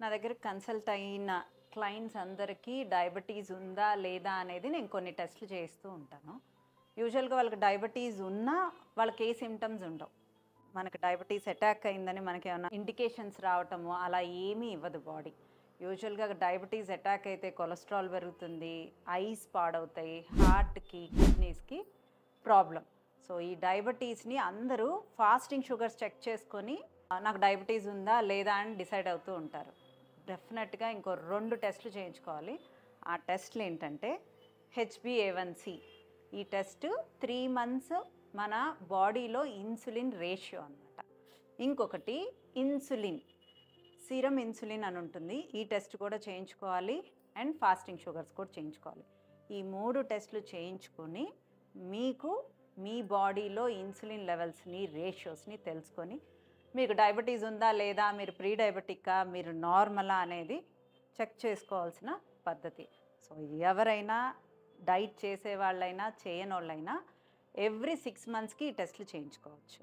నా దగ్గర కన్సల్ట్ అయిన క్లయింట్స్ అందరికీ డయాబెటీస్ ఉందా లేదా అనేది నేను కొన్ని టెస్టులు చేస్తూ ఉంటాను. యూజువల్‌గా వాళ్ళకి డయాబెటీస్ ఉన్నా వాళ్ళకి ఏ సింప్టమ్స్ ఉండవు. మనకు డయాబెటీస్ అటాక్ అయిందని మనకేమన్నా ఇండికేషన్స్ రావటము అలా ఏమీ ఇవ్వదు బాడీ. యూజువల్‌గా డయాబెటీస్ అటాక్ అయితే కొలెస్ట్రాల్ పెరుగుతుంది, ఐస్ పాడవుతాయి, హార్ట్‌కి, కిడ్నీస్‌కి ప్రాబ్లమ్. సో, ఈ డయాబెటీస్‌ని అందరూ ఫాస్టింగ్ షుగర్స్ చెక్ చేసుకొని నాకు డయాబెటీస్ ఉందా లేదా అని డిసైడ్ అవుతూ ఉంటారు. డెఫినెట్‌గా ఇంకో 2 టెస్టులు చేయించుకోవాలి. ఆ టెస్టులు ఏంటంటే హెచ్‌బీఏవన్‌సీ. ఈ టెస్ట్ 3 మంత్స్ మన బాడీలో ఇన్సులిన్ రేషియో అనమాట. ఇంకొకటి ఇన్సులిన్, సీరం ఇన్సులిన్ అని ఉంటుంది. ఈ టెస్ట్ కూడా చేయించుకోవాలి అండ్ ఫాస్టింగ్ షుగర్స్ కూడా చేయించుకోవాలి. ఈ 3 టెస్టులు చేయించుకొని మీకు మీ బాడీలో ఇన్సులిన్ లెవెల్స్‌ని, రేషియోస్‌ని తెలుసుకొని మీకు డయాబెటీస్ ఉందా లేదా, మీరు ప్రీ డయాబెటికా, మీరు నార్మలా అనేది చెక్ చేసుకోవాల్సిన పద్ధతి. సో, ఎవరైనా డైట్ చేసేవాళ్ళైనా, చేయనోళ్ళైనా ఎవ్రీ 6 మంత్స్‌కి ఈ టెస్టులు చేయించుకోవచ్చు.